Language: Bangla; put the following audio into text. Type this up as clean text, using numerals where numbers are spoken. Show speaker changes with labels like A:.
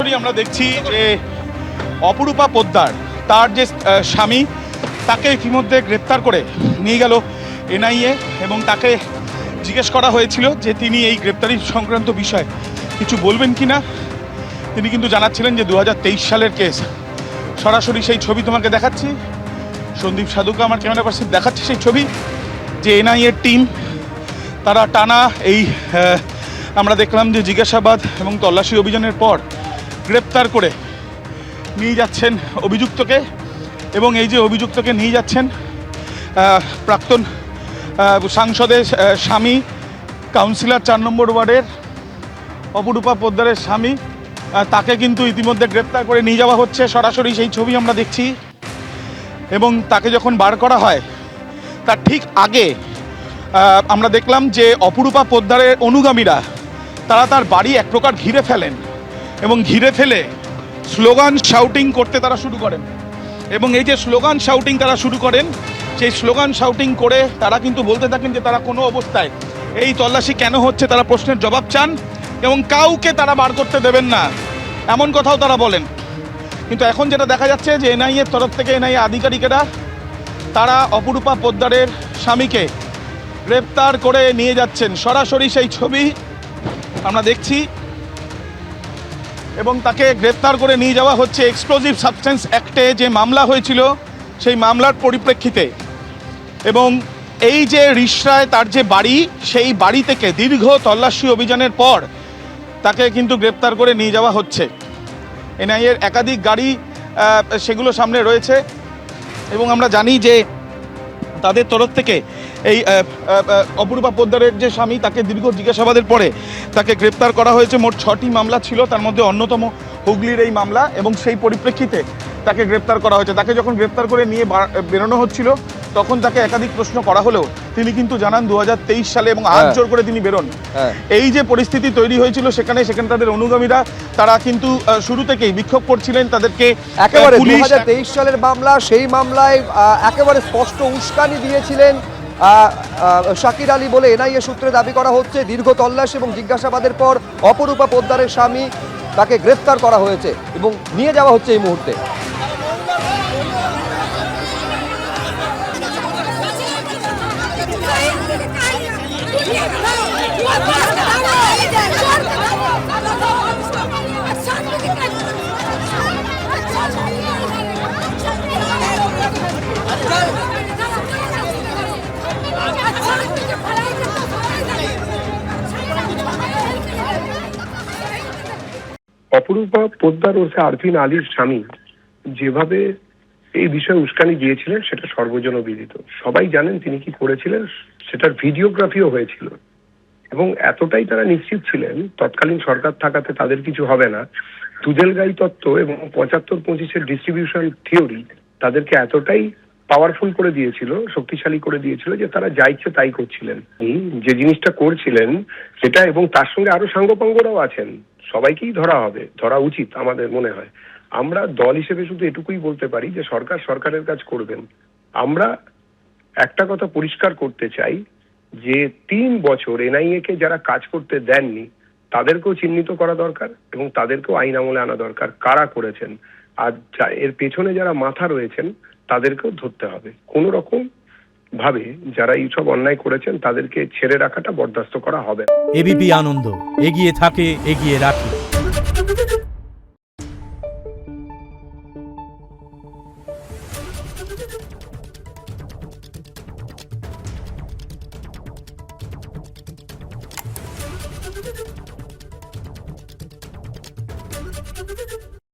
A: সরাসরি আমরা দেখছি যে অপরূপা পোদ্দার তার যে স্বামী তাকে ইতিমধ্যে গ্রেপ্তার করে নিয়ে গেল এনআইএ এবং তাকে জিজ্ঞেস করা হয়েছিল যে তিনি এই গ্রেপ্তারি সংক্রান্ত বিষয়ে কিছু বলবেন কি না। তিনি কিন্তু জানাচ্ছিলেন যে 2023 সালের কেস। সরাসরি সেই ছবি তোমাকে দেখাচ্ছি, সন্দীপ সাধুকে আমার ক্যামেরা পার্সন দেখাচ্ছে সেই ছবি, যে এনআইএর টিম তারা টানা এই আমরা দেখলাম যে জিজ্ঞাসাবাদ এবং তল্লাশি অভিযানের পর গ্রেপ্তার করে নিয়ে যাচ্ছেন অভিযুক্তকে। এবং এই যে অভিযুক্তকে নিয়ে যাচ্ছেন প্রাক্তন সাংসদের স্বামী, কাউন্সিলর 4 নম্বর ওয়ার্ডের অপরূপা পোদ্দারের স্বামী, তাকে কিন্তু ইতিমধ্যে গ্রেপ্তার করে নিয়ে যাওয়া হচ্ছে। সরাসরি সেই ছবি আমরা দেখছি। এবং তাকে যখন বার করা হয় তার ঠিক আগে আমরা দেখলাম যে অপরূপা পোদ্দারের অনুগামীরা তারা তার বাড়ি এক প্রকার ঘিরে ফেলেন এবং ঘিরে ফেলে স্লোগান শাউটিং করতে তারা শুরু করেন। এবং এই যে স্লোগান শাউটিং তারা শুরু করেন, সেই স্লোগান শাউটিং করে তারা কিন্তু বলতে থাকেন যে তারা কোনো অবস্থায় এই তল্লাশি কেন হচ্ছে তারা প্রশ্নের জবাব চান এবং কাউকে তারা বার করতে দেবেন না, এমন কথাও তারা বলেন। কিন্তু এখন যেটা দেখা যাচ্ছে যে এনআইএর তরফ থেকে এনআইএ আধিকারিকেরা তারা অপরূপা পোদ্দারের স্বামীকে গ্রেপ্তার করে নিয়ে যাচ্ছেন। সরাসরি সেই ছবি আমরা দেখছি এবং তাকে গ্রেপ্তার করে নিয়ে যাওয়া হচ্ছে এক্সপ্লোজিভ সাবস্টেন্স অ্যাক্টে যে মামলা হয়েছিল সেই মামলার পরিপ্রেক্ষিতে। এবং এই যে রিসরায় তার যে বাড়ি, সেই বাড়ি থেকে দীর্ঘ তল্লাশি অভিযানের পর তাকে কিন্তু গ্রেপ্তার করে নিয়ে যাওয়া হচ্ছে। এনআইএর একাধিক গাড়ি সেগুলো সামনে রয়েছে এবং আমরা জানি যে তাদের তরফ থেকে এই অপরূপা পোদ্দারের যে স্বামী তাকে দীর্ঘ জিজ্ঞাসাবাদের পরে তাকে গ্রেপ্তার করা হয়েছে। মোট 6টি মামলা ছিল, তার মধ্যে অন্যতম হুগলির এই মামলা এবং সেই পরিপ্রেক্ষিতে তাকে গ্রেপ্তার করা হয়েছে। তাকে যখন গ্রেপ্তার করে নিয়ে বেরোনো হচ্ছিল তখন তাকে একাধিক প্রশ্ন করা হলেও তিনি কিন্তু জানান 2023 সালে এবং হাত জোর করে তিনি বেরোন। এই যে পরিস্থিতি তৈরি হয়েছিল সেখানে তাদের অনুগামীরা তারা কিন্তু শুরু থেকেই বিক্ষোভ করছিলেন। তাদেরকে
B: একেবারে 2023 সালের মামলা, সেই মামলায় একেবারে স্পষ্ট উস্কানি দিয়েছিলেন শাকির আলী বলে এনআইএ সূত্রে দাবি করা হচ্ছে। দীর্ঘ তল্লাশি এবং জিজ্ঞাসাবাদের পর অপরূপা পোদ্দারের স্বামী তাকে গ্রেফতার করা হয়েছে এবং নিয়ে যাওয়া হচ্ছে এই মুহূর্তে।
C: অপরূপা পোদ্দার ওরফে আরফিন আলীর স্বামী যেভাবে এই বিষয়ে উস্কানি দিয়েছিলেন সেটা সর্বজনবিদিত। সবাই জানেন তিনি কি করেছিলেন, সেটার ভিডিওগ্রাফিও হয়েছিল এবং এতটাই তারা নিশ্চিত ছিলেন তৎকালীন সরকার থাকাতে তাদের কিছু হবে না। তুজেলগাই তত্ত্ব এবং 75-25-এর ডিস্ট্রিবিউশন থিওরি তাদেরকে এতটাই পাওয়ারফুল করে দিয়েছিল, শক্তিশালী করে দিয়েছিল যে তারা যা ইচ্ছে তাই করছিলেন। যে জিনিসটা করছিলেন সেটা, এবং তার সঙ্গে আরো সাঙ্গপাঙ্গরাও আছেন, সবাইকেই ধরা হবে, ধরা উচিত আমাদের মনে হয়। আমরা দল হিসেবে শুধু এটুকুই বলতে পারি যে সরকার সরকারের কাজ করবেন। আমরা একটা কথা পরিষ্কার করতে চাই যে 3 বছর এনআইএ কে যারা কাজ করতে দেননি তাদেরকেও চিহ্নিত করা দরকার এবং তাদেরকেও আইন আমলে আনা দরকার, কারা করেছেন। আর এর পেছনে যারা মাথা রয়েছেন তাদেরকেও ধরতে হবে। কোন রকম ভাবে যারা এইসব অন্যায় করেছেন তাদেরকে ছেড়ে রাখাটা বরদাস্ত করা হবে।
D: এবিপি আনন্দ, এগিয়ে থাকে, এগিয়ে রাখে।